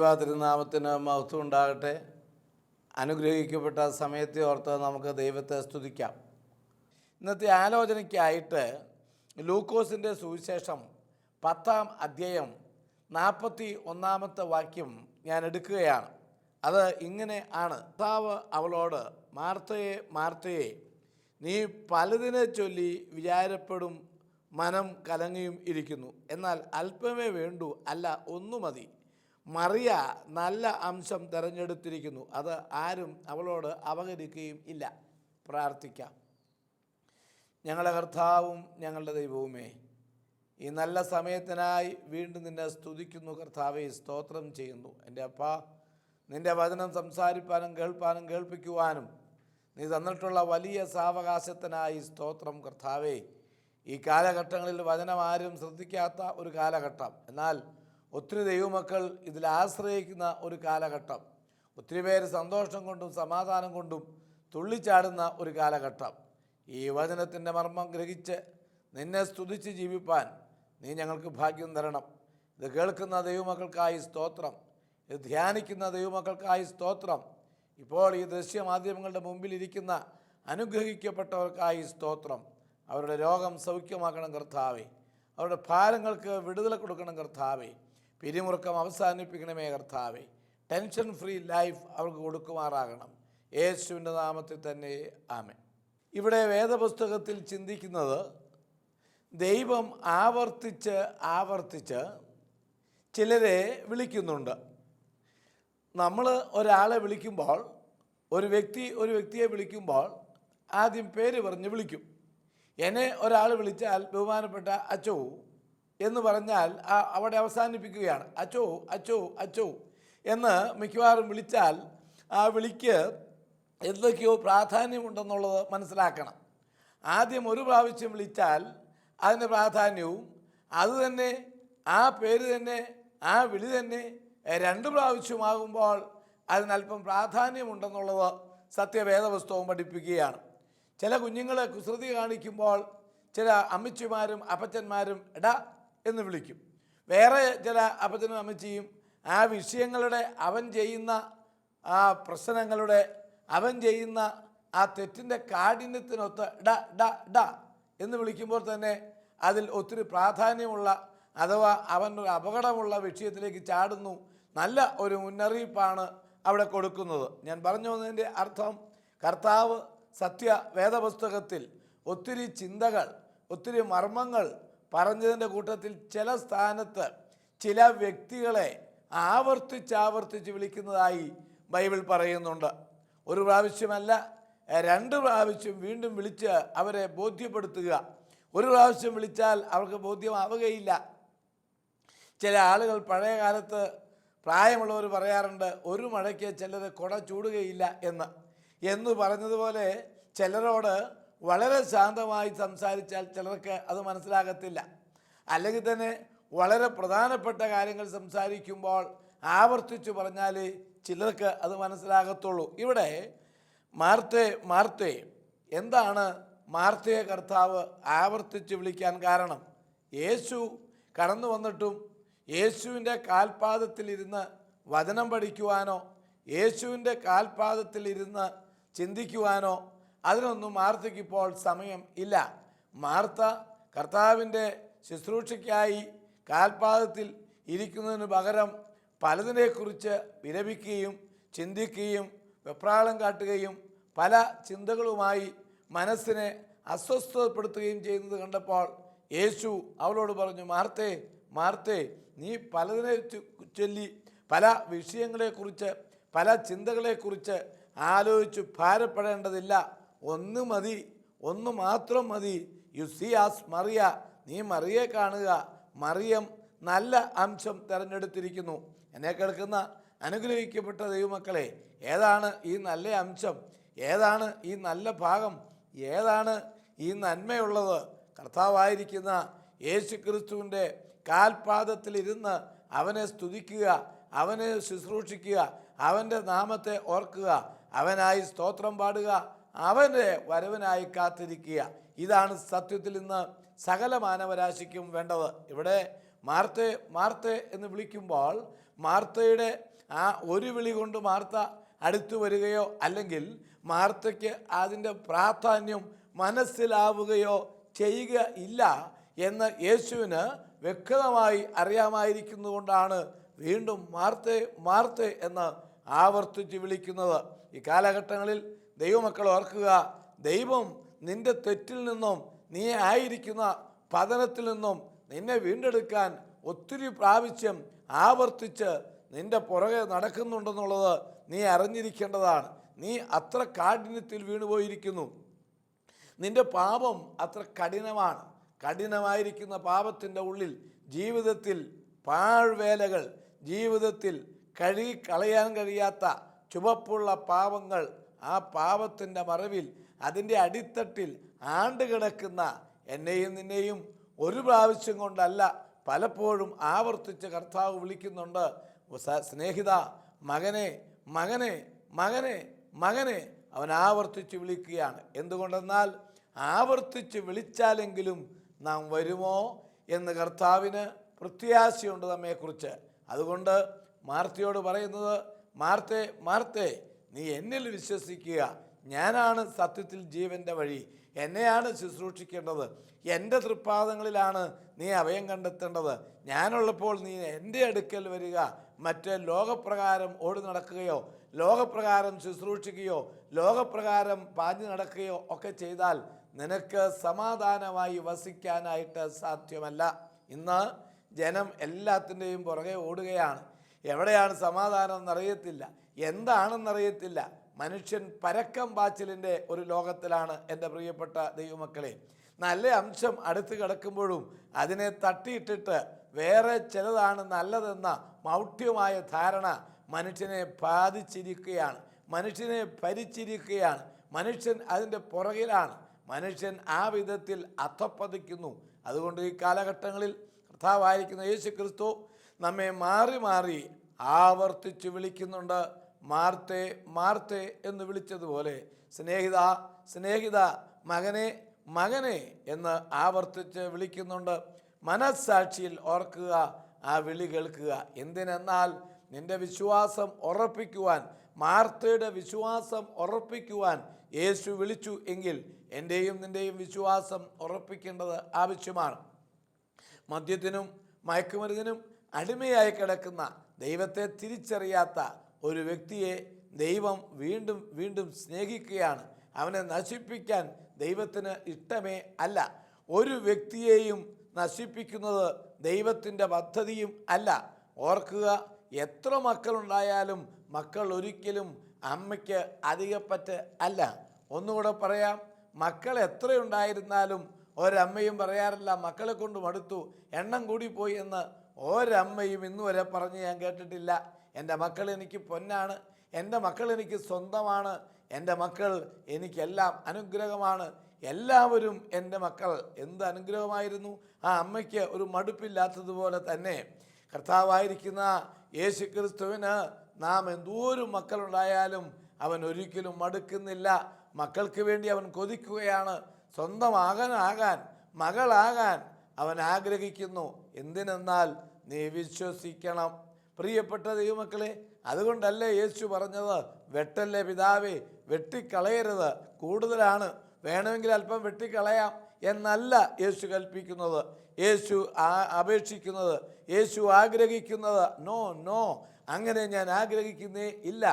ദൈവ തിരുനാമത്തിന് മഹത്വം ഉണ്ടാകട്ടെ. അനുഗ്രഹിക്കപ്പെട്ട സമയത്തെ ഓർത്ത് നമുക്ക് ദൈവത്തെ സ്തുതിക്കാം. ഇന്നത്തെ ആലോചനയ്ക്കായിട്ട് ലൂക്കോസിൻ്റെ സുവിശേഷം 10-ാം അധ്യായം 41-ാമത്തെ വാക്യം ഞാൻ എടുക്കുകയാണ്. അത് ഇങ്ങനെ ആണ്: കർത്താവ് അവളോട്, മാർത്തയെ മാർത്തയെ, നീ പലതിനെ ചൊല്ലി വിചാരപ്പെടും, മനം കലങ്ങിയും ഇരിക്കുന്നു. എന്നാൽ അല്പമേ വേണ്ടൂ, അല്ല ഒന്നു മതി. മറിയ നല്ല അംശം തിരഞ്ഞെടുത്തിരിക്കുന്നു, അത് ആരും അവളോട് അപഹരിക്കുകയും ഇല്ല. പ്രാർത്ഥിക്കാം. ഞങ്ങളുടെ കർത്താവും ഞങ്ങളുടെ ദൈവവുമേ, ഈ നല്ല സമയത്തിനായി വീണ്ടും നിന്നെ സ്തുതിക്കുന്നു. കർത്താവെ, സ്തോത്രം ചെയ്യുന്നു. എൻ്റെ അപ്പാ, നിൻ്റെ വചനം സംസാരിപ്പാനും കേൾപ്പാനും കേൾപ്പിക്കുവാനും നീ തന്നിട്ടുള്ള വലിയ സാവകാശത്തിനായി സ്തോത്രം. കർത്താവെ, ഈ കാലഘട്ടങ്ങളിൽ വചനം ആരും ശ്രദ്ധിക്കാത്ത ഒരു കാലഘട്ടം, എന്നാൽ ഒത്തിരി ദൈവമക്കൾ ഇതിൽ ആശ്രയിക്കുന്ന ഒരു കാലഘട്ടം, ഒത്തിരി പേര് സന്തോഷം കൊണ്ടും സമാധാനം കൊണ്ടും തുള്ളിച്ചാടുന്ന ഒരു കാലഘട്ടം. ഈ വചനത്തിൻ്റെ മർമ്മം ഗ്രഹിച്ച് നിന്നെ സ്തുതിച്ച് ജീവിപ്പാൻ നീ ഞങ്ങൾക്ക് ഭാഗ്യം തരണം. ഇത് കേൾക്കുന്ന ദൈവമക്കൾക്കായി സ്തോത്രം. ഇത് ധ്യാനിക്കുന്ന ദൈവമക്കൾക്കായി സ്തോത്രം. ഇപ്പോൾ ഈ ദൃശ്യമാധ്യമങ്ങളുടെ മുമ്പിലിരിക്കുന്ന അനുഗ്രഹിക്കപ്പെട്ടവർക്കായി സ്തോത്രം. അവരുടെ രോഗം സൗഖ്യമാക്കണം കർത്താവേ. അവരുടെ ഭാരങ്ങൾക്ക് വിടുതല കൊടുക്കണം കർത്താവേ. പിരിമുറുക്കം അവസാനിപ്പിക്കണമേ കർത്താവേ. ടെൻഷൻ ഫ്രീ ലൈഫ് അവർക്ക് കൊടുക്കുമാറാകണം. യേശുവിൻ്റെ നാമത്തിൽ തന്നെ ആമേൻ. ഇവിടെ വേദപുസ്തകത്തിൽ ചിന്തിക്കുന്നത്, ദൈവം ആവർത്തിച്ച് ചിലരെ വിളിക്കുന്നുണ്ട്. നമ്മൾ ഒരാളെ വിളിക്കുമ്പോൾ, ഒരു വ്യക്തിയെ വിളിക്കുമ്പോൾ ആദ്യം പേര് പറഞ്ഞ് വിളിക്കും. എന്നെ ഒരാൾ വിളിച്ചാൽ ബഹുമാനപ്പെട്ട അച്ചോ എന്ന് പറഞ്ഞാൽ അവിടെ അവസാനിപ്പിക്കുകയാണ്. അച്ചോ അച്ചോ അച്ചോ എന്ന് മിക്കവാറും വിളിച്ചാൽ ആ വിളിക്ക് എന്തൊക്കെയോ പ്രാധാന്യമുണ്ടെന്നുള്ളത് മനസ്സിലാക്കണം. ആദ്യം ഒരു പ്രാവശ്യം വിളിച്ചാൽ അതിൻ്റെ പ്രാധാന്യവും, അതുതന്നെ ആ പേര് തന്നെ, ആ വിളി തന്നെ 2 പ്രാവശ്യമാകുമ്പോൾ അതിനല്പം പ്രാധാന്യമുണ്ടെന്നുള്ളത് സത്യവേദപുസ്തകം പഠിപ്പിക്കുകയാണ്. ചില കുഞ്ഞുങ്ങളെ കുസൃതി കാണിക്കുമ്പോൾ ചില അമ്മച്ചിമാരും അപ്പച്ചന്മാരും എടാ എന്ന് വിളിക്കും. വേറെ ചില അപ്പച്ചനും അമ്മച്ചിയും ആ വിഷയങ്ങളുടെ, അവൻ ചെയ്യുന്ന ആ പ്രശ്നങ്ങളുടെ, അവൻ ചെയ്യുന്ന ആ തെറ്റിൻ്റെ കാഠിന്യത്തിനൊത്ത് ഡ ഡ ഡ എന്ന് വിളിക്കുമ്പോൾ തന്നെ അതിൽ ഒത്തിരി പ്രാധാന്യമുള്ള, അഥവാ അവൻ ഒരു അപകടമുള്ള വിഷയത്തിലേക്ക് ചാടുന്നു. നല്ല ഒരു മുന്നറിയിപ്പാണ് അവിടെ കൊടുക്കുന്നത്. ഞാൻ പറഞ്ഞു വന്നതിൻ്റെ അർത്ഥം, കർത്താവ് സത്യ വേദപുസ്തകത്തിൽ ഒത്തിരി ചിന്തകൾ, ഒത്തിരി മർമ്മങ്ങൾ പറഞ്ഞതിൻ്റെ കൂട്ടത്തിൽ ചില സ്ഥാനത്ത് ചില വ്യക്തികളെ ആവർത്തിച്ച് വിളിക്കുന്നതായി ബൈബിൾ പറയുന്നുണ്ട്. ഒരു പ്രാവശ്യമല്ല, 2 പ്രാവശ്യം വീണ്ടും വിളിച്ച് അവരെ ബോധ്യപ്പെടുത്തുക. ഒരു പ്രാവശ്യം വിളിച്ചാൽ അവർക്ക് ബോധ്യമാവുകയില്ല. ചില ആളുകൾ പഴയ കാലത്ത് പ്രായമുള്ളവർ പറയാറുണ്ട്, ഒരു മഴയ്ക്ക് ചിലർ കുട ചൂടുകയില്ല എന്ന് പറഞ്ഞതുപോലെ ചിലരോട് വളരെ ശാന്തമായി സംസാരിച്ചാൽ ചിലർക്ക് അത് മനസ്സിലാകത്തില്ല. അല്ലെങ്കിൽ തന്നെ വളരെ പ്രധാനപ്പെട്ട കാര്യങ്ങൾ സംസാരിക്കുമ്പോൾ ആവർത്തിച്ച് പറഞ്ഞാൽ ചിലർക്ക് അത് മനസ്സിലാകത്തുള്ളൂ. ഇവിടെ മാർത്തേ എന്താണ് മാർത്തയെ കർത്താവ് ആവർത്തിച്ച് വിളിക്കാൻ കാരണം? യേശു കടന്നു വന്നിട്ടും യേശുവിൻ്റെ കാൽപാദത്തിലിരുന്ന് വചനം പഠിക്കുവാനോ, യേശുവിൻ്റെ കാൽപാദത്തിലിരുന്ന് ചിന്തിക്കുവാനോ അതിനൊന്നും മാർത്തയ്ക്കിപ്പോൾ സമയം ഇല്ല. മാർത്ത കർത്താവിൻ്റെ ശുശ്രൂഷയ്ക്കായി കാൽപാദത്തിൽ ഇരിക്കുന്നതിന് പകരം പലതിനെക്കുറിച്ച് വിലപിക്കുകയും ചിന്തിക്കുകയും വെപ്രാളം കാട്ടുകയും പല ചിന്തകളുമായി മനസ്സിനെ അസ്വസ്ഥപ്പെടുത്തുകയും ചെയ്യുന്നത് കണ്ടപ്പോൾ യേശു അവളോട് പറഞ്ഞു, മാർത്തേ മാർത്തേ, നീ പലതിനെ ചൊല്ലി, പല വിഷയങ്ങളെക്കുറിച്ച്, പല ചിന്തകളെക്കുറിച്ച് ആലോചിച്ച് ഭാരപ്പെടേണ്ടതില്ല. ഒന്ന് മതി, ഒന്ന് മാത്രം മതി. യു സീ ആസ് മറിയ, നീ മറിയെ കാണുക. മറിയം നല്ല അംശം തിരഞ്ഞെടുത്തിരിക്കുന്നു. എന്നെ കേൾക്കുന്ന അനുഗ്രഹിക്കപ്പെട്ട ദൈവമക്കളെ, ഏതാണ് ഈ നല്ല അംശം? ഏതാണ് ഈ നല്ല ഭാഗം? ഏതാണ് ഈ നന്മയുള്ളത്? കർത്താവായിരിക്കുന്ന യേശു ക്രിസ്തുവിൻ്റെ കാൽപാദത്തിലിരുന്ന് അവനെ സ്തുതിക്കുക, അവനെ ശുശ്രൂഷിക്കുക, അവൻ്റെ നാമത്തെ ഓർക്കുക, അവനായി സ്തോത്രം പാടുക, അവൻ്റെ വരവിനായി കാത്തിരിക്കുക. ഇതാണ് സത്യത്തിൽ ഇന്ന് സകല മാനവരാശിക്കും വേണ്ടത്. ഇവിടെ മാർത്തേ മാർത്തേ എന്ന് വിളിക്കുമ്പോൾ മാർത്തയുടെ ആ ഒരു വിളി കൊണ്ട് മാർത്ത അടുത്തു വരികയോ അല്ലെങ്കിൽ മാർത്തയ്ക്ക് അതിൻ്റെ പ്രാധാന്യം മനസ്സിലാവുകയോ ചെയ്യുക ഇല്ല എന്ന് യേശുവിന് വ്യക്തമായി അറിയാമായിരിക്കുന്നതുകൊണ്ടാണ് വീണ്ടും മാർത്തേ മാർത്തേ എന്ന് ആവർത്തിച്ച് വിളിക്കുന്നത്. ഈ കാലഘട്ടങ്ങളിൽ ദൈവമക്കൾ ഓർക്കുക, ദൈവം നിന്റെ തെറ്റിൽ നിന്നും നീ ആയിരിക്കുന്ന പതനത്തിൽ നിന്നും നിന്നെ വീണ്ടെടുക്കാൻ ഒത്തിരി പ്രാവശ്യം ആവർത്തിച്ച് നിന്റെ പുറകെ നടക്കുന്നുണ്ടെന്നുള്ളത് നീ അറിഞ്ഞിരിക്കേണ്ടതാണ്. നീ അത്ര കാഠിന്യത്തിൽ വീണുപോയിരിക്കുന്നു. നിന്റെ പാപം അത്ര കഠിനമാണ്. കഠിനമായിരിക്കുന്ന പാപത്തിൻ്റെ ഉള്ളിൽ ജീവിതത്തിൽ പാഴ്വേലകൾ, ജീവിതത്തിൽ കഴുകിക്കളയാൻ കഴിയാത്ത ചുവപ്പുള്ള പാപങ്ങൾ, ആ പാപത്തിൻ്റെ മറവിൽ അതിൻ്റെ അടിത്തട്ടിൽ ആണ്ടുകിടക്കുന്ന എന്നെയും നിന്നെയും ഒരു പ്രാവശ്യം കൊണ്ടല്ല പലപ്പോഴും ആവർത്തിച്ച് കർത്താവ് വിളിക്കുന്നുണ്ട്. സ്നേഹിത, മകനെ മകനെ മകനെ മകനെ അവൻ ആവർത്തിച്ച് വിളിക്കുകയാണ്. എന്തുകൊണ്ടെന്നാൽ ആവർത്തിച്ച് വിളിച്ചാലെങ്കിലും നാം വരുമോ എന്ന് കർത്താവിന് പ്രത്യാശയുണ്ട് നമ്മെക്കുറിച്ച്. അതുകൊണ്ട് മാർത്തയോട് പറയുന്നത്, മാർത്തേ മാർത്തേ, നീ എന്നിൽ വിശ്വസിക്കുക, ഞാനാണ് സത്യത്തിൽ ജീവൻ്റെ വഴി, എന്നെയാണ് ശുശ്രൂഷിക്കേണ്ടത്, എൻ്റെ തൃപ്പാദങ്ങളിലാണ് നീ അഭയം കണ്ടെത്തേണ്ടത്. ഞാനുള്ളപ്പോൾ നീ എൻ്റെ അടുക്കൽ വരിക. മറ്റേ ലോകപ്രകാരം ഓടി നടക്കുകയോ ലോകപ്രകാരം ശുശ്രൂഷിക്കുകയോ ലോകപ്രകാരം പാഞ്ഞു നടക്കുകയോ ഒക്കെ ചെയ്താൽ നിനക്ക് സമാധാനമായി വസിക്കാനായിട്ട് സാധ്യമല്ല. ഇന്ന് ജനം എല്ലാത്തിൻ്റെയും പുറകെ ഓടുകയാണ്. എവിടെയാണ് സമാധാനം എന്നറിയത്തില്ല, എന്താണെന്നറിയത്തില്ല. മനുഷ്യൻ പരക്കം പാച്ചിലിൻ്റെ ഒരു ലോകത്തിലാണ് എൻ്റെ പ്രിയപ്പെട്ട ദൈവമക്കളെ. നല്ല അംശം അടുത്ത് കിടക്കുമ്പോഴും അതിനെ തട്ടിയിട്ടിട്ട് വേറെ ചിലതാണ് നല്ലതെന്ന മൗഢ്യമായ ധാരണ മനുഷ്യനെ ബാധിച്ചിരിക്കുകയാണ്, മനുഷ്യനെ ഭരിച്ചിരിക്കുകയാണ്. മനുഷ്യൻ അതിൻ്റെ പുറകിലാണ്. മനുഷ്യൻ ആ വിധത്തിൽ അധപ്പതിക്കുന്നു. അതുകൊണ്ട് ഈ കാലഘട്ടങ്ങളിൽ കർത്താവായിരിക്കുന്ന യേശു ക്രിസ്തു നമ്മെ മാറി മാറി ആവർത്തിച്ച് വിളിക്കുന്നുണ്ട്. മാർത്തേ മാർത്തേ എന്ന് വിളിച്ചതുപോലെ സ്നേഹിത സ്നേഹിത, മകനെ മകനെ എന്ന് ആവർത്തിച്ച് വിളിക്കുന്നുണ്ട്. മനസ്സാക്ഷിയിൽ ഓർക്കുക, ആ വിളി കേൾക്കുക. എന്തിനെന്നാൽ നിന്റെ വിശ്വാസം ഉറപ്പിക്കുവാൻ, മാർത്തയുടെ വിശ്വാസം ഉറപ്പിക്കുവാൻ യേശു വിളിച്ചു എങ്കിൽ എൻ്റെയും നിൻ്റെയും വിശ്വാസം ഉറപ്പിക്കേണ്ടത് ആവശ്യമാണ്. മദ്യത്തിനും മയക്കുമരുന്നിനും അടിമയായി കിടക്കുന്ന, ദൈവത്തെ തിരിച്ചറിയാത്ത ഒരു വ്യക്തിയെ ദൈവം വീണ്ടും വീണ്ടും സ്നേഹിക്കുകയാണ്. അവനെ നശിപ്പിക്കാൻ ദൈവത്തിന് ഇഷ്ടമേ അല്ല. ഒരു വ്യക്തിയെയും നശിപ്പിക്കുന്നത് ദൈവത്തിൻ്റെ പദ്ധതിയും അല്ല. ഓർക്കുക, എത്ര മക്കളുണ്ടായാലും മക്കൾ ഒരിക്കലും അമ്മയ്ക്ക് അധികപ്പറ്റ് അല്ല. ഒന്നുകൂടെ പറയാം, മക്കൾ എത്രയുണ്ടായിരുന്നാലും ഒരമ്മയും പറയാറില്ല മക്കളെ കൊണ്ട് മടുത്തു, എണ്ണം കൂടിപ്പോയി എന്ന് ഒരമ്മയും ഇന്നുവരെ പറഞ്ഞ് ഞാൻ കേട്ടിട്ടില്ല. എൻ്റെ മക്കൾ എനിക്ക് പൊന്നാണ്, എൻ്റെ മക്കൾ എനിക്ക് സ്വന്തമാണ്, എൻ്റെ മക്കൾ എനിക്കെല്ലാം അനുഗ്രഹമാണ്, എല്ലാവരും എൻ്റെ മക്കൾ. എന്ത് അനുഗ്രഹമായിരുന്നു! ആ അമ്മയ്ക്ക് ഒരു മടുപ്പില്ലാത്തതുപോലെ തന്നെ കർത്താവായിരിക്കുന്ന യേശു ക്രിസ്തുവിന് നാം എന്തോരം മക്കളുണ്ടായാലും അവൻ ഒരിക്കലും മടുക്കുന്നില്ല. മക്കൾക്ക് വേണ്ടി അവൻ കൊതിക്കുകയാണ്. സ്വന്തമാകാൻ മകളാകാൻ അവൻ ആഗ്രഹിക്കുന്നു. എന്തിനെന്നാൽ നീ വിശ്വസിക്കണം. പ്രിയപ്പെട്ട ദൈവമക്കളെ, അതുകൊണ്ടല്ലേ യേശു പറഞ്ഞത്, വെട്ടല്ലേ പിതാവേ, വെട്ടിക്കളയരുത്, കൂടുതലാണ്, വേണമെങ്കിൽ അല്പം വെട്ടിക്കളയാം എന്നല്ല യേശു കൽപ്പിക്കുന്നത്, യേശു അപേക്ഷിക്കുന്നത്, യേശു ആഗ്രഹിക്കുന്നത്. നോ നോ, അങ്ങനെ ഞാൻ ആഗ്രഹിക്കുന്നേ ഇല്ല.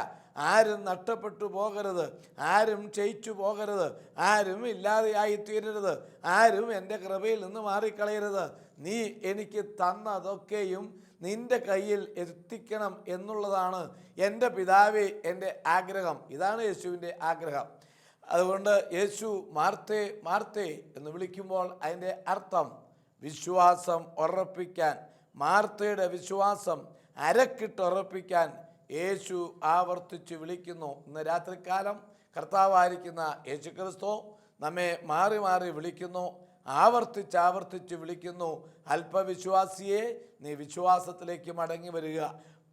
ആരും നഷ്ടപ്പെട്ടു പോകരുത്, ആരും ക്ഷയിച്ചു പോകരുത്, ആരും ഇല്ലാതെയായി തീരരുത്, ആരും എൻ്റെ കൃപയിൽ നിന്ന് മാറിക്കളയരുത്. നീ എനിക്ക് തന്നതൊക്കെയും നിൻ്റെ കയ്യിൽ എത്തിക്കണം എന്നുള്ളതാണ് എൻ്റെ പിതാവേ എൻ്റെ ആഗ്രഹം. ഇതാണ് യേശുവിൻ്റെ ആഗ്രഹം. അതുകൊണ്ട് യേശു മാർത്തേ മാർത്തേ എന്ന് വിളിക്കുമ്പോൾ അതിൻ്റെ അർത്ഥം വിശ്വാസം ഉറപ്പിക്കാൻ, മാർത്തയുടെ വിശ്വാസം അരക്കിട്ടുറപ്പിക്കാൻ യേശു ആവർത്തിച്ച് വിളിക്കുന്നു. ഇന്ന് രാത്രികാലം കർത്താവായിരിക്കുന്ന യേശു ക്രിസ്തു നമ്മെ മാറി മാറി വിളിക്കുന്നു, ആവർത്തിച്ച് വിളിക്കുന്നു. അല്പവിശ്വാസിയെ, നീ വിശ്വാസത്തിലേക്ക് മടങ്ങി വരിക.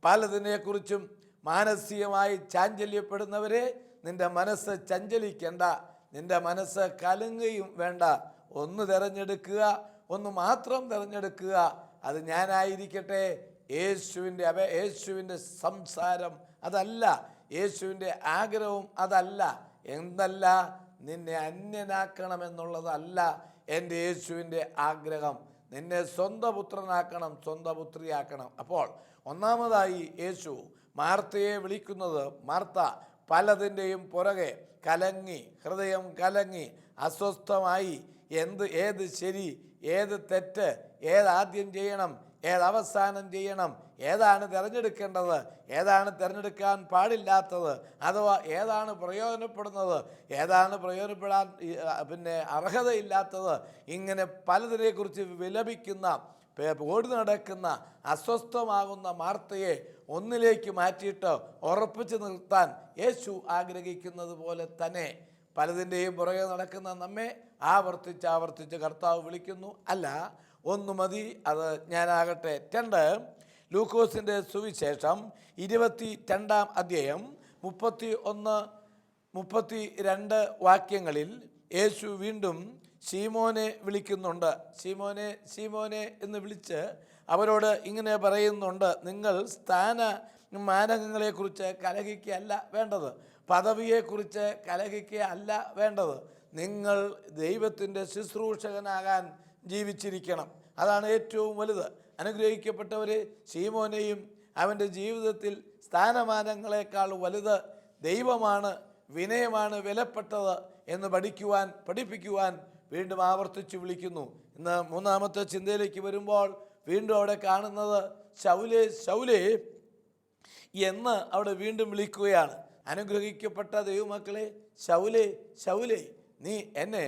പലതിനെക്കുറിച്ചും മാനസികമായി ചാഞ്ചല്യപ്പെടുന്നവരെ, നിൻ്റെ മനസ്സ് ചഞ്ചലിക്കേണ്ട, നിൻ്റെ മനസ്സ് കലങ്ങുകയും വേണ്ട. ഒന്ന് തിരഞ്ഞെടുക്കുക, ഒന്ന് മാത്രം തിരഞ്ഞെടുക്കുക. അത് ഞാനായിരിക്കട്ടെ, യേശുവിൻ്റെ സംസാരം അതല്ല, യേശുവിൻ്റെ ആഗ്രഹവും അതല്ല. എന്തല്ല? നിന്നെ അന്യനാക്കണമെന്നുള്ളതല്ല എൻ്റെ യേശുവിൻ്റെ ആഗ്രഹം. നിന്നെ സ്വന്തം പുത്രനാക്കണം, സ്വന്തം പുത്രിയാക്കണം. അപ്പോൾ ഒന്നാമതായി യേശു മാർത്തയെ വിളിക്കുന്നത്, മാർത്ത പലതിൻ്റെയും പുറകെ കലങ്ങി, ഹൃദയം കലങ്ങി, അസ്വസ്ഥമായി, ഏത് ശരി, ഏത് തെറ്റ്, ഏതാദ്യം ചെയ്യണം, ഏതവസാനം ചെയ്യണം, ഏതാണ് തിരഞ്ഞെടുക്കേണ്ടത്, ഏതാണ് തിരഞ്ഞെടുക്കാൻ പാടില്ലാത്തത്, അഥവാ ഏതാണ് പ്രയോജനപ്പെടുന്നത്, ഏതാണ് പ്രയോജനപ്പെടാൻ അർഹതയില്ലാത്തത്, ഇങ്ങനെ പലതിനെക്കുറിച്ച് വിലപിക്കുന്ന, ഓടി നടക്കുന്ന, അസ്വസ്ഥമാകുന്ന മാർത്തയെ ഒന്നിലേക്ക് മാറ്റിയിട്ട് ഉറപ്പിച്ചു നിർത്താൻ യേശു ആഗ്രഹിക്കുന്നത് പോലെ തന്നെ പലതിൻ്റെയും പുറകെ നടക്കുന്ന നമ്മെ ആവർത്തിച്ച് കർത്താവ് വിളിക്കുന്നു. അല്ല, ഒന്ന് മതി, അത് ഞാനാകട്ടെ. 2 ലൂക്കോസിൻ്റെ സുവിശേഷം 22-ാം അധ്യായം 31-32 വാക്യങ്ങളിൽ യേശു വീണ്ടും ശീമോനെ വിളിക്കുന്നുണ്ട്. ശീമോനെ, ശീമോനെ എന്ന് വിളിച്ച് അവരോട് ഇങ്ങനെ പറയുന്നുണ്ട്, നിങ്ങൾ സ്ഥാനമാനങ്ങളെക്കുറിച്ച് കലഹിക്കുകയല്ല വേണ്ടത്, പദവിയെക്കുറിച്ച് കലഹിക്കുകയല്ല വേണ്ടത്. നിങ്ങൾ ദൈവത്തിൻ്റെ ശുശ്രൂഷകനാകാൻ ജീവിച്ചിരിക്കണം. അതാണ് ഏറ്റവും വലുത്. അനുഗ്രഹിക്കപ്പെട്ടവരെ, ശീമോനെയും അവൻ്റെ ജീവിതത്തിൽ സ്ഥാനമാനങ്ങളെക്കാൾ വലുത് ദൈവമാണ്, വിനയമാണ് വിലപ്പെട്ടത് എന്ന് പഠിപ്പിക്കുവാൻ വീണ്ടും ആവർത്തിച്ച് വിളിക്കുന്നു. ഇന്ന് മൂന്നാമത്തെ ചിന്തയിലേക്ക് വരുമ്പോൾ വീണ്ടും അവിടെ കാണുന്നത് ശൗലേ, ശൗലേ എന്ന് അവിടെ വീണ്ടും വിളിക്കുകയാണ്. അനുഗ്രഹിക്കപ്പെട്ട ദൈവമക്കളെ, ശൗലേ, ശൗലേ, നീ എന്നെ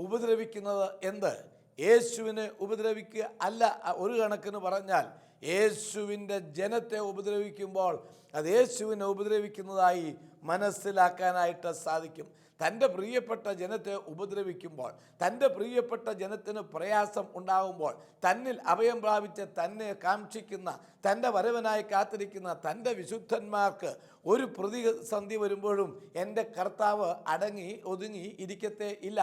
ഉപദ്രവിക്കുന്നത് എന്ത്? യേശുവിനെ ഉപദ്രവിക്കുക അല്ല. ഒരു കണക്കിന് പറഞ്ഞാൽ യേശുവിൻ്റെ ജനത്തെ ഉപദ്രവിക്കുമ്പോൾ അത് യേശുവിനെ ഉപദ്രവിക്കുന്നതായി മനസ്സിലാക്കാനായിട്ട് സാധിക്കും. തൻ്റെ പ്രിയപ്പെട്ട ജനത്തെ ഉപദ്രവിക്കുമ്പോൾ, തൻ്റെ പ്രിയപ്പെട്ട ജനത്തിന് പ്രയാസം ഉണ്ടാകുമ്പോൾ, തന്നിൽ അഭയം പ്രാപിച്ച് തന്നെ കാക്ഷിക്കുന്ന, തൻ്റെ വരവനായി കാത്തിരിക്കുന്ന തൻ്റെ വിശുദ്ധന്മാർക്ക് ഒരു പ്രതിസന്ധി വരുമ്പോഴും എൻ്റെ കർത്താവ് അടങ്ങി ഒതുങ്ങി ഇരിക്കത്തേ ഇല്ല.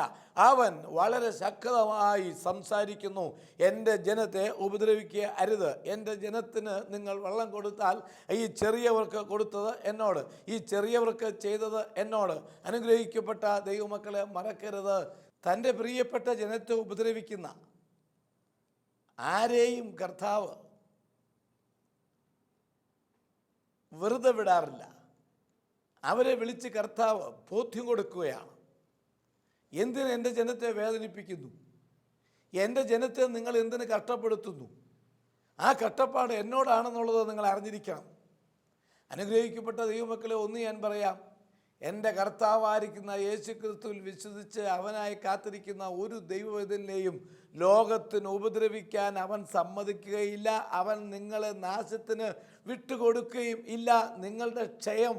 അവൻ വളരെ ശക്തമായി സംസാരിക്കുന്നു. എൻ്റെ ജനത്തെ ഉപദ്രവിക്കുക അരുത്. എൻ്റെ ജനത്തിന് നിങ്ങൾ വെള്ളം കൊടുത്താൽ ഈ ചെറിയവർക്ക് കൊടുത്തത് എന്നോട്, ഈ ചെറിയവർക്ക് ചെയ്തത് എന്നോട്. അനുഗ്രഹിക്കപ്പെട്ട ദൈവമക്കളെ മറക്കരുത്. തൻ്റെ പ്രിയപ്പെട്ട ജനത്തെ ഉപദ്രവിക്കുന്ന ആരെയും കർത്താവ് വെറുതെ വിടാറില്ല. അവരെ വിളിച്ച് കർത്താവ് ബോധ്യം കൊടുക്കുകയാണ്. എന്തിന് എൻ്റെ ജനത്തെ വേദനിപ്പിക്കുന്നു? എൻ്റെ ജനത്തെ നിങ്ങൾ എന്തിന് കഷ്ടപ്പെടുത്തുന്നു? ആ കഷ്ടപ്പാട് എന്നോടാണെന്നുള്ളത് നിങ്ങൾ അറിഞ്ഞിരിക്കണം. അനുഗ്രഹിക്കപ്പെട്ട ദൈവമക്കളെ, ഒന്ന് ഞാൻ പറയാം, എൻ്റെ കർത്താവായിരിക്കുന്ന യേശു ക്രിസ്തുവിൽ വിശ്വസിച്ച് അവനായി കാത്തിരിക്കുന്ന ഒരു ദൈവവേദനയെയും ലോകത്തിന് ഉപദ്രവിക്കാൻ അവൻ സമ്മതിക്കുകയില്ല. അവൻ നിങ്ങളെ നാശത്തിന് വിട്ടുകൊടുക്കുകയും ഇല്ല. നിങ്ങളുടെ ക്ഷയം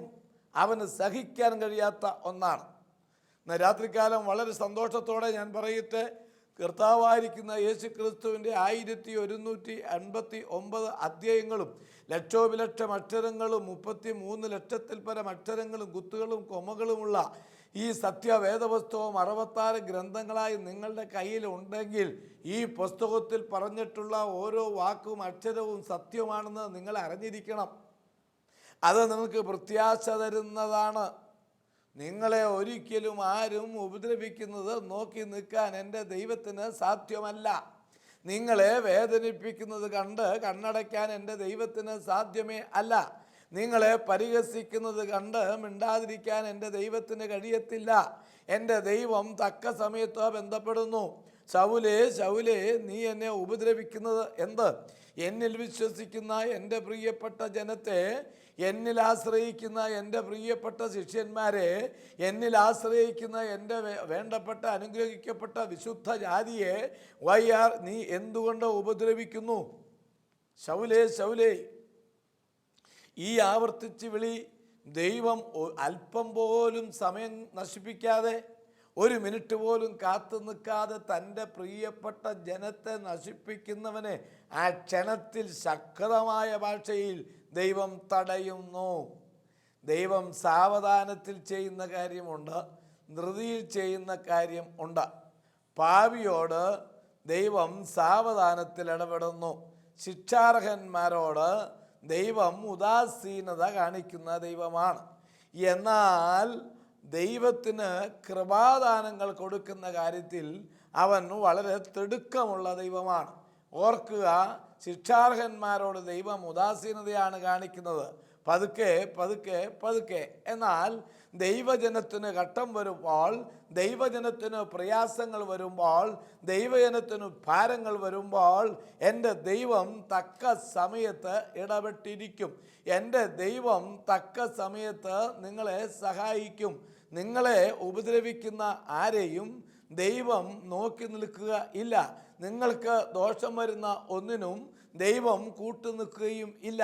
അവന് സഹിക്കാൻ കഴിയാത്ത ഒന്നാണ്. ഇന്ന് രാത്രികാലം വളരെ സന്തോഷത്തോടെ ഞാൻ പറയട്ടെ, കർത്താവായിരിക്കുന്ന യേശു ക്രിസ്തുവിൻ്റെ 1189 അധ്യായങ്ങളും ലക്ഷോപലക്ഷം അക്ഷരങ്ങളും 33 ലക്ഷത്തിൽ പരം അക്ഷരങ്ങളും കുത്തുകളും കൊമകളുമുള്ള ഈ സത്യവേദപുസ്തകം 66 ഗ്രന്ഥങ്ങളായി നിങ്ങളുടെ കയ്യിൽ ഉണ്ടെങ്കിൽ ഈ പുസ്തകത്തിൽ പറഞ്ഞിട്ടുള്ള ഓരോ വാക്കും അക്ഷരവും സത്യമാണെന്ന് നിങ്ങൾ അറിഞ്ഞിരിക്കണം. അത് നിങ്ങൾക്ക് പ്രത്യാശ തരുന്നതാണ്. നിങ്ങളെ ഒരിക്കലും ആരും ഉപദ്രവിക്കുന്നത് നോക്കി നിൽക്കാൻ എൻ്റെ ദൈവത്തിന് സാധ്യമല്ല. നിങ്ങളെ വേദനിപ്പിക്കുന്നത് കണ്ട് കണ്ണടയ്ക്കാൻ എൻ്റെ ദൈവത്തിന് സാധ്യമേ അല്ല. നിങ്ങളെ പരിഹസിക്കുന്നത് കണ്ട് മിണ്ടാതിരിക്കാൻ എൻ്റെ ദൈവത്തിന് കഴിയത്തില്ല. എൻ്റെ ദൈവം തക്ക സമയത്ത് ബന്ധപ്പെടുന്നു. ശൗലേ, ശൗലേ, നീ എന്നെ ഉപദ്രവിക്കുന്നത് എന്ത്? എന്നിൽ വിശ്വസിക്കുന്ന എൻ്റെ പ്രിയപ്പെട്ട ജനത്തെ, എന്നിൽ ആശ്രയിക്കുന്ന എൻ്റെ പ്രിയപ്പെട്ട ശിഷ്യന്മാരെ, എന്നിൽ ആശ്രയിക്കുന്ന എൻ്റെ വേണ്ടപ്പെട്ട അനുഗ്രഹിക്കപ്പെട്ട വിശുദ്ധ ജാതിയെ നീ എന്തുകൊണ്ട് ഉപദ്രവിക്കുന്നു? ശൗലേ, ശൗലേ. ഈ ആവർത്തിച്ച് വിളി ദൈവം അല്പം പോലും സമയം നശിപ്പിക്കാതെ, ഒരു മിനിറ്റ് പോലും കാത്തു നിൽക്കാതെ തൻ്റെ പ്രിയപ്പെട്ട ജനത്തെ നശിപ്പിക്കുന്നവനെ ആ ക്ഷണത്തിൽ ശക്തമായ ഭാഷയിൽ ദൈവം തടയുന്നു. ദൈവം സാവധാനത്തിൽ ചെയ്യുന്ന കാര്യമുണ്ട്, ധൃതിയിൽ ചെയ്യുന്ന കാര്യം ഉണ്ട്. പാപിയോട് ദൈവം സാവധാനത്തിൽ ഇടപെടുന്നു. ശിക്ഷാർഹന്മാരോട് ദൈവം ഉദാസീനത കാണിക്കുന്ന ദൈവമാണ്. എന്നാൽ ദൈവത്തിന് കൃപാദാനങ്ങൾ കൊടുക്കുന്ന കാര്യത്തിൽ അവൻ വളരെ തിടുക്കമുള്ള ദൈവമാണ്. ഓർക്കുക, ശിക്ഷാർഹന്മാരോട് ദൈവം ഉദാസീനതയാണ് കാണിക്കുന്നത്, പതുക്കെ പതുക്കെ പതുക്കെ. എന്നാൽ ദൈവജനത്തിന് ഘട്ടം വരുമ്പോൾ, ദൈവജനത്തിന് പ്രയാസങ്ങൾ വരുമ്പോൾ, ദൈവജനത്തിന് ഭാരങ്ങൾ വരുമ്പോൾ എൻ്റെ ദൈവം തക്ക സമയത്ത് ഇടപെട്ടിരിക്കും. എൻ്റെ ദൈവം തക്ക സമയത്ത് നിങ്ങളെ സഹായിക്കും. നിങ്ങളെ ഉപദ്രവിക്കുന്ന ആരെയും ദൈവം നോക്കി നിൽക്കുക ഇല്ല. നിങ്ങൾക്ക് ദോഷം വരുന്ന ഒന്നിനും ദൈവം കൂട്ടുനിൽക്കുകയും ഇല്ല.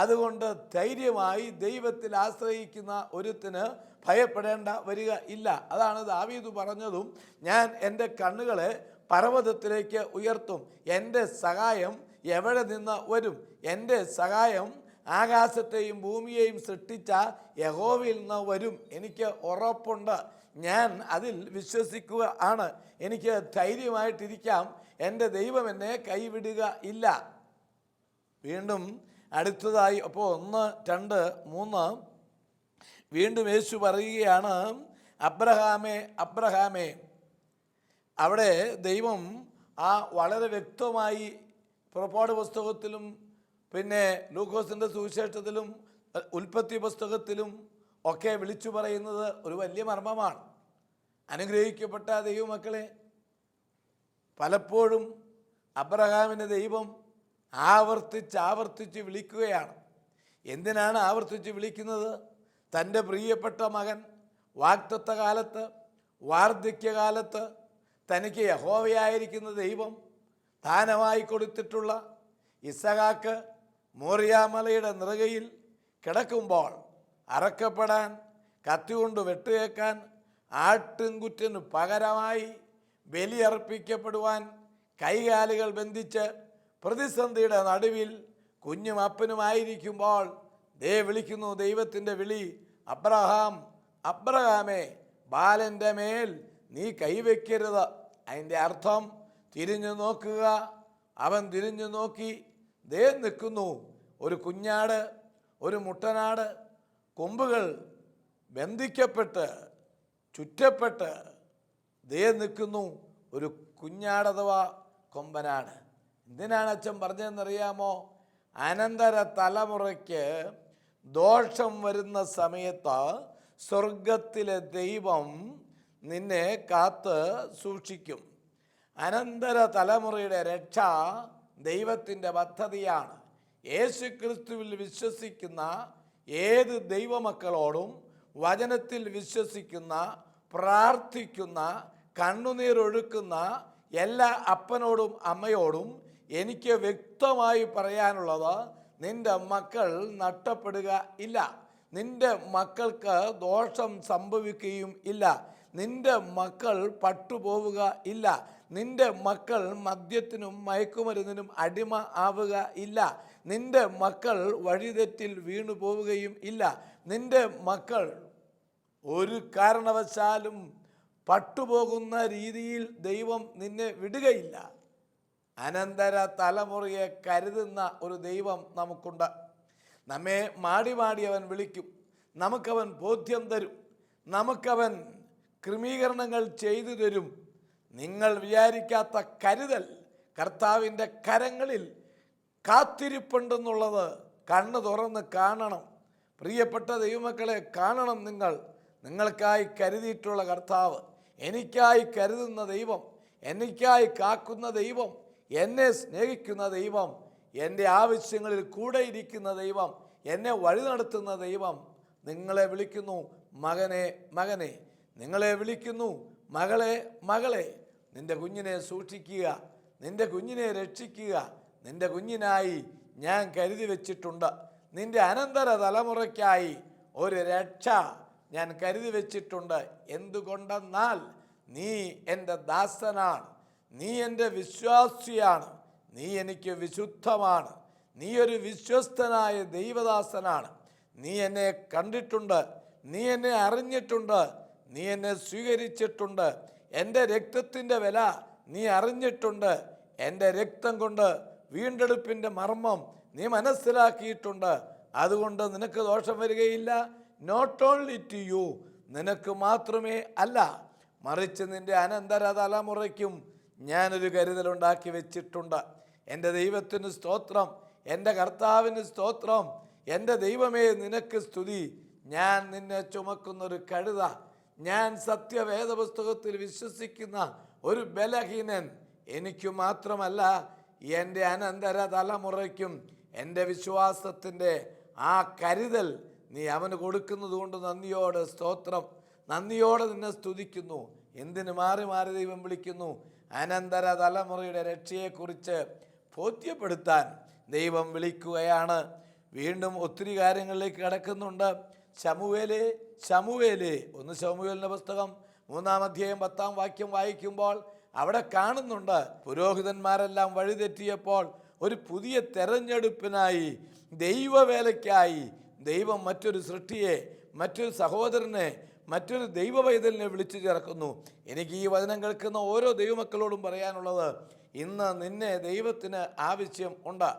അതുകൊണ്ട് ധൈര്യമായി ദൈവത്തിൽ ആശ്രയിക്കുന്ന ഒരുത്തിന് ഭയപ്പെടേണ്ട വരിക ഇല്ല. അതാണ് ദാവീദ് പറഞ്ഞതും, ഞാൻ എൻ്റെ കണ്ണുകളെ പർവ്വതത്തിലേക്ക് ഉയർത്തും, എൻ്റെ സഹായം എവിടെ നിന്ന് വരും? എൻ്റെ സഹായം ആകാശത്തെയും ഭൂമിയെയും സൃഷ്ടിച്ച യഹോവയിൽ നിന്ന് വരും. എനിക്ക് ഉറപ്പുണ്ട്, ഞാൻ അതിൽ വിശ്വസിക്കുക ആണ്. എനിക്ക് ധൈര്യമായിട്ടിരിക്കാം, എൻ്റെ ദൈവം എന്നെ കൈവിടുക ഇല്ല. വീണ്ടും അടുത്തതായി അപ്പോൾ 1, 2, 3 വീണ്ടും യേശു പറയുകയാണ്, അബ്രഹാമേ അബ്രഹാമേ. അവിടെ ദൈവം വളരെ വ്യക്തമായി പുറപ്പാട് പുസ്തകത്തിലും പിന്നെ ലൂക്കോസിൻ്റെ സുവിശേഷത്തിലും ഉൽപ്പത്തി പുസ്തകത്തിലും ഒക്കെ വിളിച്ചു പറയുന്നത് ഒരു വലിയ മർമ്മമാണ്. അനുഗ്രഹിക്കപ്പെട്ട ദൈവമക്കളെ, പലപ്പോഴും അബ്രഹാമിനെ ദൈവം ആവർത്തിച്ച് വിളിക്കുകയാണ്. എന്തിനാണ് ആവർത്തിച്ച് വിളിക്കുന്നത്? തൻ്റെ പ്രിയപ്പെട്ട മകൻ വാഗ്ദത്ത കാലത്ത്, വാർദ്ധക്യകാലത്ത് തനിക്ക് യഹോവയായിരിക്കുന്ന ദൈവം ദാനമായി കൊടുത്തിട്ടുള്ള ഇസഹാക്ക് മോറിയാമലയുടെ നെറുകയിൽ കിടക്കുമ്പോൾ അറക്കപ്പെടാൻ, കത്തികൊണ്ട് വെട്ടുകേക്കാൻ, ആട്ടിൻകുറ്റിന് പകരമായി ബലിയർപ്പിക്കപ്പെടുവാൻ കൈകാലുകൾ ബന്ധിച്ച് പ്രതിസന്ധിയുടെ നടുവിൽ കുഞ്ഞും അപ്പനുമായിരിക്കുമ്പോൾ വിളിക്കുന്നു ദൈവത്തിൻ്റെ വിളി, അബ്രഹാം അബ്രഹാമേ, ബാലൻ്റെ മേൽ നീ കൈവയ്ക്കരുത്. അതിൻ്റെ അർത്ഥം തിരിഞ്ഞു നോക്കുക. അവൻ തിരിഞ്ഞു നോക്കി, നിൽക്കുന്നു ഒരു കുഞ്ഞാട്, ഒരു മുട്ടനാട്, കൊമ്പുകൾ ബന്ധിക്കപ്പെട്ട് ചുറ്റപ്പെട്ട് നിൽക്കുന്നു ഒരു കുഞ്ഞാട് അഥവാ കൊമ്പനാട്. എന്തിനാണ് അച്ഛൻ പറഞ്ഞതെന്നറിയാമോ? അനന്തര തലമുറയ്ക്ക് ദോഷം വരുന്ന സമയത്ത് സ്വർഗത്തിലെ ദൈവം നിന്നെ കാത്ത് സൂക്ഷിക്കും. അനന്തര തലമുറയുടെ രക്ഷ ദൈവത്തിൻ്റെ പദ്ധതിയാണ്. യേശു ക്രിസ്തുവിൽ വിശ്വസിക്കുന്ന ഏത് ദൈവമക്കളോടും, വചനത്തിൽ വിശ്വസിക്കുന്ന, പ്രാർത്ഥിക്കുന്ന, കണ്ണുനീരൊഴുക്കുന്ന എല്ലാ അപ്പനോടും അമ്മയോടും എനിക്ക് വ്യക്തമായി പറയാനുള്ളത്, നിന്റെ മക്കൾ നഷ്ടപ്പെടുക ഇല്ല. നിന്റെ മക്കൾക്ക് ദോഷം സംഭവിക്കുകയും ഇല്ല. നിന്റെ മക്കൾ പട്ടുപോവുക ഇല്ല. നിന്റെ മക്കൾ മദ്യത്തിനും മയക്കുമരുന്നിനും അടിമ ആവുക ഇല്ല. നിന്റെ മക്കൾ വഴിതെറ്റിൽ വീണു പോവുകയും ഇല്ല. നിന്റെ മക്കൾ ഒരു കാരണവശാലും പട്ടുപോകുന്ന രീതിയിൽ ദൈവം നിന്നെ വിടുകയില്ല. അനന്തര തലമുറയെ കരുതുന്ന ഒരു ദൈവം നമുക്കുണ്ട്. നമ്മെ മാടി അവൻ വിളിക്കും. നമുക്കവൻ ബോധ്യം തരും. നമുക്കവൻ ക്രമീകരണങ്ങൾ ചെയ്തു തരും. നിങ്ങൾ വിചാരിക്കാത്ത കരുതൽ കർത്താവിൻ്റെ കരങ്ങളിൽ കാത്തിരിപ്പുണ്ടെന്നുള്ളത് കണ്ണ് തുറന്ന് കാണണം. പ്രിയപ്പെട്ട ദൈവമക്കളെ, കാണണം. നിങ്ങൾക്കായി കരുതിയിട്ടുള്ള കർത്താവ്, എനിക്കായി കരുതുന്ന ദൈവം, എനിക്കായി കാക്കുന്ന ദൈവം, എന്നെ സ്നേഹിക്കുന്ന ദൈവം, എൻ്റെ ആവശ്യങ്ങളിൽ കൂടെ ഇരിക്കുന്ന ദൈവം, എന്നെ വഴി നടത്തുന്ന ദൈവം നിങ്ങളെ വിളിക്കുന്നു മകനെ മകനെ. നിങ്ങളെ വിളിക്കുന്നു മകളെ മകളെ. നിൻ്റെ കുഞ്ഞിനെ സൂക്ഷിക്കുക, നിൻ്റെ കുഞ്ഞിനെ രക്ഷിക്കുക. നിൻ്റെ കുഞ്ഞിനായി ഞാൻ കരുതി വച്ചിട്ടുണ്ട്. നിൻ്റെ അനന്തര തലമുറയ്ക്കായി ഒരു രക്ഷ ഞാൻ കരുതി വച്ചിട്ടുണ്ട്. എന്തുകൊണ്ടെന്നാൽ നീ എൻ്റെ ദാസനാണ്, നീ എൻ്റെ വിശ്വാസിയാണ്, നീ എനിക്ക് വിശുദ്ധമാണ്, നീ ഒരു വിശ്വസ്തനായ ദൈവദാസനാണ്. നീ എന്നെ കണ്ടിട്ടുണ്ട്, നീ എന്നെ അറിഞ്ഞിട്ടുണ്ട്, നീ എന്നെ സ്വീകരിച്ചിട്ടുണ്ട്. എൻ്റെ രക്തത്തിൻ്റെ വില നീ അറിഞ്ഞിട്ടുണ്ട്. എൻ്റെ രക്തം കൊണ്ട് വീണ്ടെടുപ്പിൻ്റെ മർമ്മം നീ മനസ്സിലാക്കിയിട്ടുണ്ട്. അതുകൊണ്ട് നിനക്ക് ദോഷം വരികയില്ല. നോട്ട് ഓൺലി ടു യു, നിനക്ക് മാത്രമേ അല്ല, മറിച്ച് നിൻ്റെ അനന്തര തലമുറയ്ക്കും ഞാനൊരു കരുതലുണ്ടാക്കി വെച്ചിട്ടുണ്ട്. എൻ്റെ ദൈവത്തിന് സ്തോത്രം, എൻ്റെ കർത്താവിന് സ്തോത്രം. എൻ്റെ ദൈവമേ നിനക്ക് സ്തുതി. ഞാൻ നിന്നെ ചുമക്കുന്നൊരു കഴുത. ഞാൻ സത്യവേദ പുസ്തകത്തിൽ വിശ്വസിക്കുന്ന ഒരു ബലഹീനൻ. എനിക്ക് മാത്രമല്ല, എൻ്റെ അനന്തര തലമുറയ്ക്കും എൻ്റെ വിശ്വാസത്തിൻ്റെ ആ കരുതൽ നീ അവന് കൊടുക്കുന്നത് കൊണ്ട് നന്ദിയോടെ സ്തോത്രം. നന്ദിയോടെ നിന്നെ സ്തുതിക്കുന്നു. എന്തിന് മാറി മാറി ദൈവം വിളിക്കുന്നു? അനന്തര തലമുറയുടെ രക്ഷയെക്കുറിച്ച് ബോധ്യപ്പെടുത്താൻ ദൈവം വിളിക്കുകയാണ്. വീണ്ടും ഒത്തിരി കാര്യങ്ങളിലേക്ക് കടക്കുന്നുണ്ട്. ശമൂവേലേ ശമൂവേലേ, 1 ശമൂവേലിൻ്റെ പുസ്തകം 3-ാം അധ്യായം 10-ാം വാക്യം വായിക്കുമ്പോൾ അവിടെ കാണുന്നുണ്ട്, പുരോഹിതന്മാരെല്ലാം വഴിതെറ്റിയപ്പോൾ ഒരു പുതിയ തെരഞ്ഞെടുപ്പിനായി, ദൈവവേലയ്ക്കായി ദൈവം മറ്റൊരു സൃഷ്ടിയെ, മറ്റൊരു സഹോദരനെ, മറ്റൊരു ദൈവ പൈതലിനെ വിളിച്ചു ചേർക്കുന്നു. എനിക്ക് ഈ വചനം കേൾക്കുന്ന ഓരോ ദൈവമക്കളോടും പറയാനുള്ളത്, ഇന്ന് നിന്നെ ദൈവത്തിന് ആവശ്യം ഉണ്ട്.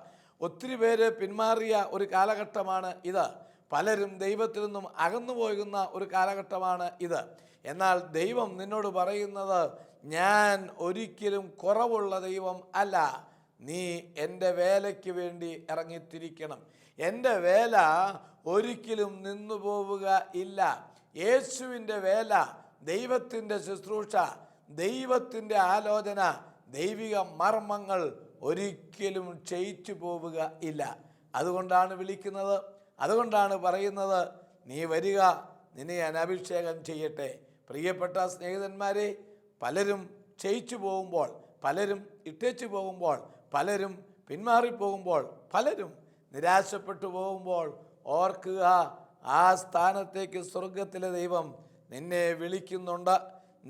ഒത്തിരി പേര് പിന്മാറിയ ഒരു കാലഘട്ടമാണ് ഇത്. പലരും ദൈവത്തിൽ നിന്നും അകന്നു പോകുന്ന ഒരു കാലഘട്ടമാണ് ഇത്. എന്നാൽ ദൈവം നിന്നോട് പറയുന്നത്, ഞാൻ ഒരിക്കലും കുറവുള്ള ദൈവം അല്ല. നീ എൻ്റെ വേലയ്ക്ക് വേണ്ടി ഇറങ്ങിത്തിരിക്കണം. എൻ്റെ വേല ഒരിക്കലും നിന്നു പോവുക ഇല്ല. യേശുവിൻ്റെ വേല, ദൈവത്തിൻ്റെ ശുശ്രൂഷ, ദൈവത്തിൻ്റെ ആലോചന, ദൈവിക മർമ്മങ്ങൾ ഒരിക്കലും ക്ഷയിച്ചു പോവുക ഇല്ല. അതുകൊണ്ടാണ് വിളിക്കുന്നത്, അതുകൊണ്ടാണ് പറയുന്നത്, നീ വരിക, നിന്നെ ഞാൻ അഭിഷേകം ചെയ്യട്ടെ. പ്രിയപ്പെട്ട സ്നേഹിതന്മാരെ, പലരും ക്ഷയിച്ചു പോകുമ്പോൾ, പലരും ഇട്ടേച്ചു പോകുമ്പോൾ, പലരും പിന്മാറിപ്പോകുമ്പോൾ, പലരും നിരാശപ്പെട്ടു പോകുമ്പോൾ ഓർക്കുക, ആ സ്ഥാനത്തേക്ക് സ്വർഗത്തിലെ ദൈവം നിന്നെ വിളിക്കുന്നുണ്ട്,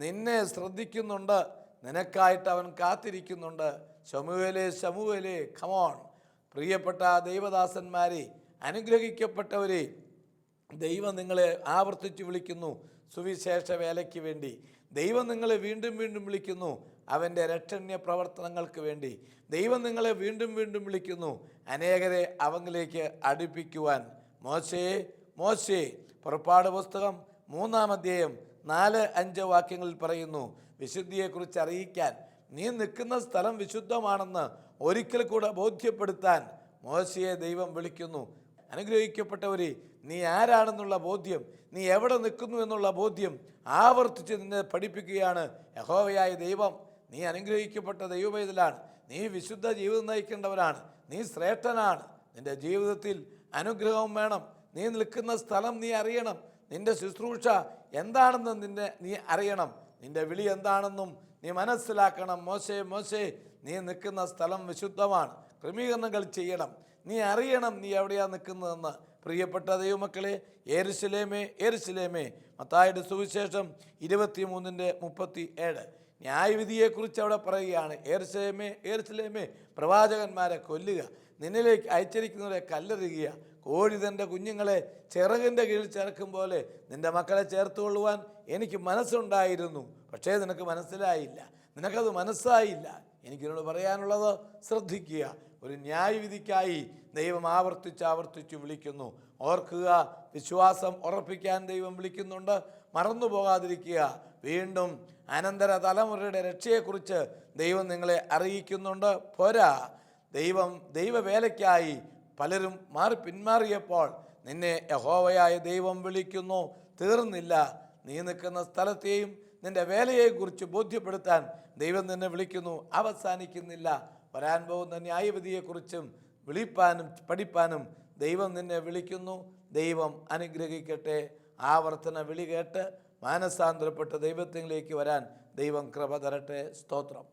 നിന്നെ ശ്രദ്ധിക്കുന്നുണ്ട്, നിനക്കായിട്ട് അവൻ കാത്തിരിക്കുന്നുണ്ട്. ശമൂവേലേ ശമൂവേലേ, കമോൺ. പ്രിയപ്പെട്ട ദൈവദാസന്മാരെ, അനുഗ്രഹിക്കപ്പെട്ടവരെ, ദൈവം നിങ്ങളെ ആവർത്തിച്ച് വിളിക്കുന്നു സുവിശേഷ വേലയ്ക്ക് വേണ്ടി. ദൈവം നിങ്ങളെ വീണ്ടും വീണ്ടും വിളിക്കുന്നു അവൻ്റെ രക്ഷണ്യ പ്രവർത്തനങ്ങൾക്ക് വേണ്ടി. ദൈവം നിങ്ങളെ വീണ്ടും വീണ്ടും വിളിക്കുന്നു അനേകരെ അവങ്കിലേക്ക് അടുപ്പിക്കുവാൻ. മോശേ പുറപ്പാട് പുസ്തകം 3-ാം അധ്യായം 4-5 വാക്യങ്ങളിൽ പറയുന്നു, വിശുദ്ധിയെക്കുറിച്ച് അറിയിക്കാൻ, നീ നിൽക്കുന്ന സ്ഥലം വിശുദ്ധമാണെന്ന് ഒരിക്കൽ കൂടെ ബോധ്യപ്പെടുത്താൻ മോശയെ ദൈവം വിളിക്കുന്നു. അനുഗ്രഹിക്കപ്പെട്ടവരെ, നീ ആരാണെന്നുള്ള ബോധ്യം, നീ എവിടെ നിൽക്കുന്നു എന്നുള്ള ബോധ്യം ആവർത്തിച്ച് നിന്നെ പഠിപ്പിക്കുകയാണ് യഹോവയായ ദൈവം. നീ അനുഗ്രഹിക്കപ്പെട്ട ദൈവപൈതലാണ്, നീ വിശുദ്ധ ജീവിതം നയിക്കേണ്ടവരാണ്, നീ ശ്രേഷ്ഠനാണ്. നിൻ്റെ ജീവിതത്തിൽ അനുഗ്രഹം വേണം. നീ നിൽക്കുന്ന സ്ഥലം നീ അറിയണം. നിൻ്റെ ശുശ്രൂഷ എന്താണെന്ന് നീ അറിയണം. നിൻ്റെ വിളി എന്താണെന്നും നീ മനസ്സിലാക്കണം. മോശേ, നീ നിൽക്കുന്ന സ്ഥലം വിശുദ്ധമാണ്. ക്രമീകരണങ്ങൾ ചെയ്യണം. നീ അറിയണം നീ എവിടെയാണ് നിൽക്കുന്നതെന്ന്. പ്രിയപ്പെട്ട ദൈവമക്കളെ, യെരൂശലേമേ, മത്തായിയുടെ സുവിശേഷം 23:37 ന്യായവിധിയെക്കുറിച്ച് അവിടെ പറയുകയാണ്. യെരൂശലേമേ, പ്രവാചകന്മാരെ കൊല്ലുക, നിന്നിലേക്ക് അയച്ചിരിക്കുന്നവരെ കല്ലെറിയുക. കോഴി തൻ്റെ കുഞ്ഞുങ്ങളെ ചിറകിൻ്റെ കീഴിൽ ചേർക്കും പോലെ നിൻ്റെ മക്കളെ ചേർത്തുകൊള്ളുവാൻ എനിക്ക് മനസ്സുണ്ടായിരുന്നു, പക്ഷേ നിനക്ക് മനസ്സിലായില്ല, നിനക്കത് മനസ്സായില്ല. എനിക്കിതിനോട് പറയാനുള്ളത്, ശ്രദ്ധിക്കുക. ഒരു ന്യായവിധിക്കായി ദൈവം ആവർത്തിച്ച് വിളിക്കുന്നു. ഓർക്കുക, വിശ്വാസം ഉറപ്പിക്കാൻ ദൈവം വിളിക്കുന്നുണ്ട്. മറന്നു പോകാതിരിക്കുക. വീണ്ടും അനന്തര തലമുറയുടെ രക്ഷയെക്കുറിച്ച് ദൈവം നിങ്ങളെ അറിയിക്കുന്നുണ്ട്. പോരാ, ദൈവവേലയ്ക്കായി പലരും പിന്മാറിയപ്പോൾ നിന്നെ യഹോവയായ ദൈവം വിളിക്കുന്നു. തീർന്നില്ല. നീ നിൽക്കുന്ന സ്ഥലത്തെയും നിൻ്റെ വേലയെക്കുറിച്ച് ബോധ്യപ്പെടുത്താൻ ദൈവം നിന്നെ വിളിക്കുന്നു. അവസാനിക്കുന്നില്ല. വരാൻ പോകുന്ന ന്യായവിധിയെക്കുറിച്ചും വിളിപ്പാനും പഠിപ്പാനും ദൈവം നിന്നെ വിളിക്കുന്നു. ദൈവം അനുഗ്രഹിക്കട്ടെ. ആവർത്തന വിളി കേട്ട് മാനസാന്തരപ്പെട്ട് ദൈവത്തിലേക്ക് വരാൻ ദൈവം കൃപ തരട്ടെ. സ്തോത്രം.